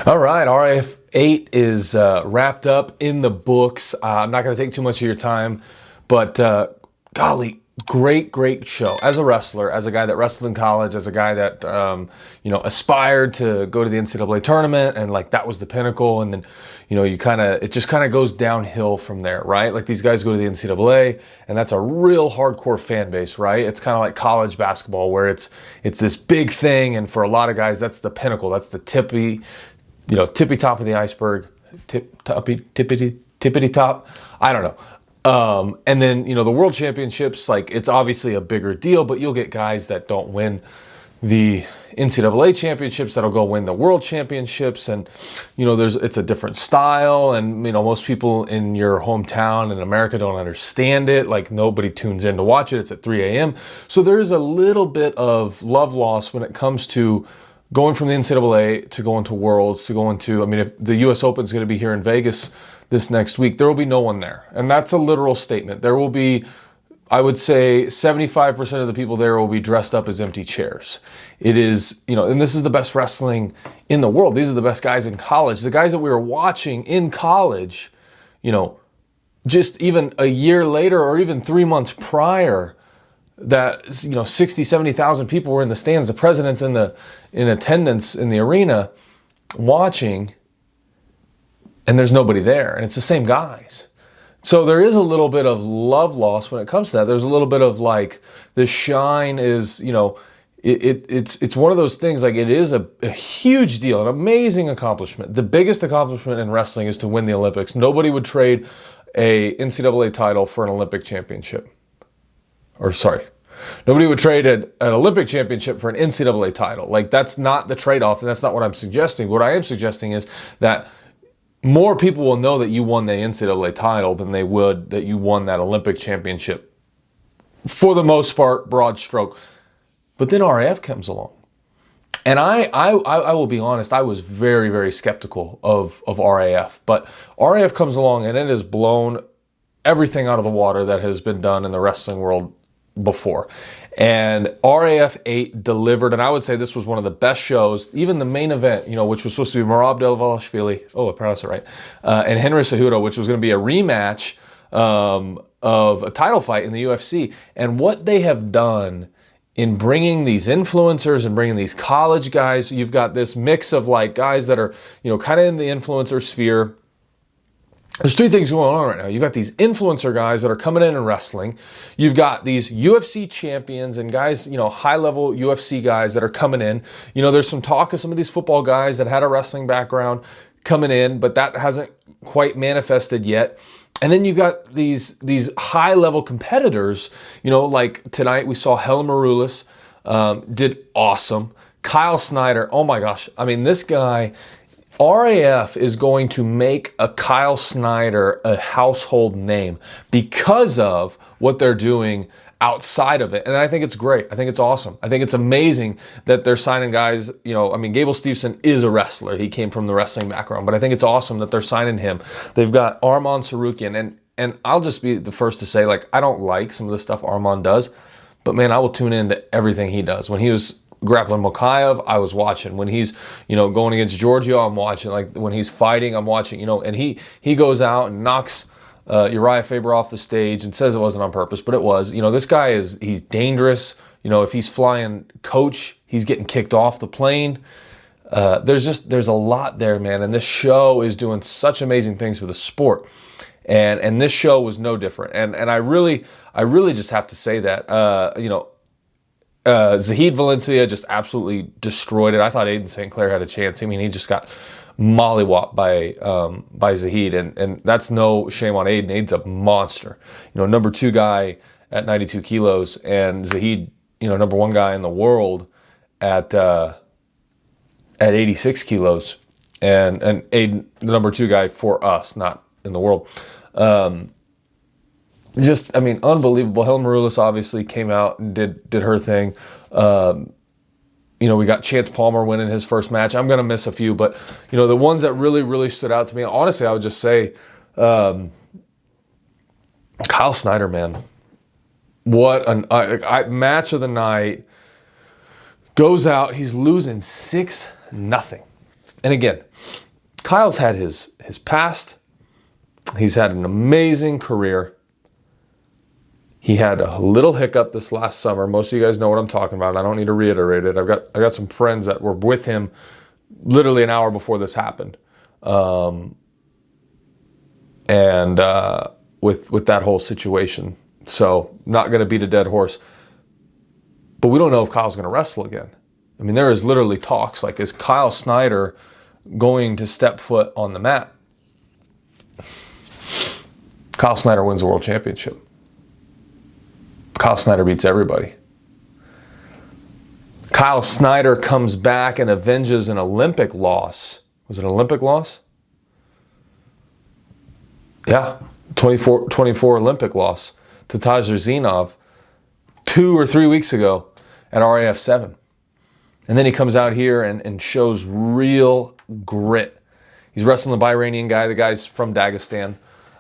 All right, RF 8 is wrapped up in the books. I'm not going to take too much of your time, but golly, great show. As a wrestler, as a guy that wrestled in college, as a guy that aspired to go to the NCAA tournament, and like that was the pinnacle, and then it just kind of goes downhill from there, right? Like these guys go to the NCAA, and that's a real hardcore fan base, right? It's kind of like college basketball, where it's this big thing, and for a lot of guys, that's the pinnacle, that's the tippy top of the iceberg, tippity top. I don't know. And then, the world championships, like it's obviously a bigger deal, but you'll get guys that don't win the NCAA championships that'll go win the world championships. And, it's a different style. And, most people in your hometown in America don't understand it. Like nobody tunes in to watch it. It's at 3 a.m. So there is a little bit of love loss when it comes to going from the NCAA to going to Worlds to going to, if the U.S. Open is going to be here in Vegas this next week, there will be no one there. And that's a literal statement. There will be, I would say, 75% of the people there will be dressed up as empty chairs. It is, and this is the best wrestling in the world. These are the best guys in college. The guys that we were watching in college, just even a year later or even 3 months prior, that 60, 70,000 people were in the stands, the president's in attendance in the arena watching, and there's nobody there, and it's the same guys. So there is a little bit of love loss when it comes to that. There's a little bit of like the shine is, it's one of those things, like it is a huge deal, an amazing accomplishment. The biggest accomplishment in wrestling is to win the Olympics. Nobody would trade a NCAA title for an Olympic championship. Nobody would trade an Olympic championship for an NCAA title. Like that's not the trade-off, and that's not what I'm suggesting. What I am suggesting is that more people will know that you won the NCAA title than they would that you won that Olympic championship. For the most part, broad stroke. But then RAF comes along. And I will be honest, I was very, very skeptical of RAF. But RAF comes along and it has blown everything out of the water that has been done in the wrestling world before. And RAF 8 delivered, and I would say this was one of the best shows. Even the main event, which was supposed to be Merab Dvalishvili, I pronounced it right, and Henry Cejudo, which was going to be a rematch of a title fight in the UFC. And what they have done in bringing these influencers and bringing these college guys, you've got this mix of like guys that are, kind of in the influencer sphere. There's three things going on right now. You've got these influencer guys that are coming in and wrestling. You've got these UFC champions and guys, high-level UFC guys that are coming in. There's some talk of some of these football guys that had a wrestling background coming in, but that hasn't quite manifested yet. And then you've got these high-level competitors. Like tonight we saw Helen Maroulis did awesome. Kyle Snyder, oh my gosh. This guy... RAF is going to make a Kyle Snyder a household name because of what they're doing outside of it. And I think it's great. I think it's awesome. I think it's amazing that they're signing guys. Gable Steveson is a wrestler. He came from the wrestling background, but I think it's awesome that they're signing him. They've got Arman Sarukian, and I'll just be the first to say, like, I don't like some of the stuff Arman does, but man, I will tune into everything he does. When he was grappling Mokaev, I was watching. When he's, going against Giorgio, I'm watching. Like when he's fighting, I'm watching, and he goes out and knocks Uriah Faber off the stage and says it wasn't on purpose, but it was. This guy he's dangerous. If he's flying coach, he's getting kicked off the plane. There's a lot there, man. And this show is doing such amazing things for the sport. And this show was no different. And I really just have to say that, Zahid Valencia just absolutely destroyed it. I thought Aiden St. Clair had a chance. He just got mollywopped by Zahid, and that's no shame on Aiden. Aiden's a monster. Number 2 guy at 92 kilos, and Zahid, number 1 guy in the world at 86 kilos, and Aiden, the number 2 guy for us, not in the world. Unbelievable. Helen Maroulis obviously came out and did her thing. We got Chance Palmer winning his first match. I'm going to miss a few, but, the ones that really, really stood out to me, honestly, I would just say Kyle Snyder, man. What a match of the night. Goes out, he's losing 6-0. And again, Kyle's had his past. He's had an amazing career. He had a little hiccup this last summer. Most of you guys know what I'm talking about. I don't need to reiterate it. I got some friends that were with him literally an hour before this happened, and with that whole situation. So not going to beat a dead horse. But we don't know if Kyle's going to wrestle again. I mean, there is literally talks like, is Kyle Snyder going to step foot on the mat? Kyle Snyder wins the world championship. Kyle Snyder beats everybody. Kyle Snyder comes back and avenges an Olympic loss. Was it an Olympic loss? Yeah, 24 Olympic loss to Tajir Zinov 2 or 3 weeks ago at RAF 7. And then he comes out here and shows real grit. He's wrestling the Bahrainian guy. The guy's from Dagestan.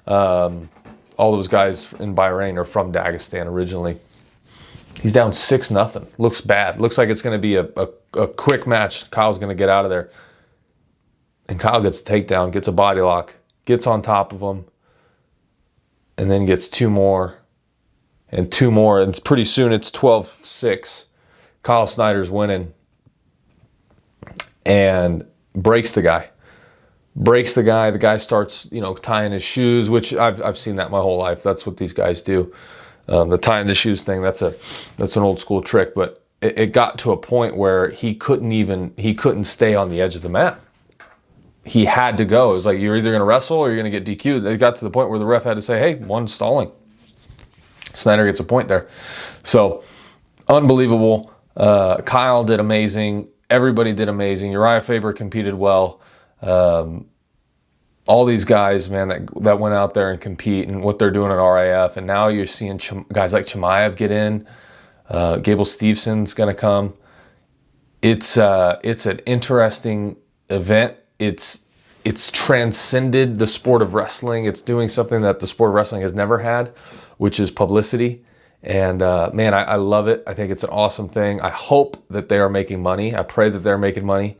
All those guys in Bahrain are from Dagestan originally. He's down 6-0. Looks bad. Looks like it's going to be a quick match. Kyle's going to get out of there. And Kyle gets a takedown, gets a body lock, gets on top of him, and then gets 2 more. And 2 more. And pretty soon it's 12-6. Kyle Snyder's winning. And breaks the guy. The guy starts, tying his shoes, which I've seen that my whole life. That's what these guys do. The tying the shoes thing, that's an old school trick. But it got to a point where he couldn't stay on the edge of the mat. He had to go. It was like, you're either going to wrestle or you're going to get DQ'd. It got to the point where the ref had to say, hey, one's stalling. Snyder gets a point there. So, unbelievable. Kyle did amazing. Everybody did amazing. Uriah Faber competed well. All these guys, man, that went out there and compete and what they're doing at RAF. And now you're seeing guys like Chimaev get in. Gable Stevenson's going to come. It's an interesting event. It's transcended the sport of wrestling. It's doing something that the sport of wrestling has never had, which is publicity. And man, I love it. I think it's an awesome thing. I hope that they are making money. I pray that they're making money.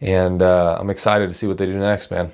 And I'm excited to see what they do next, man.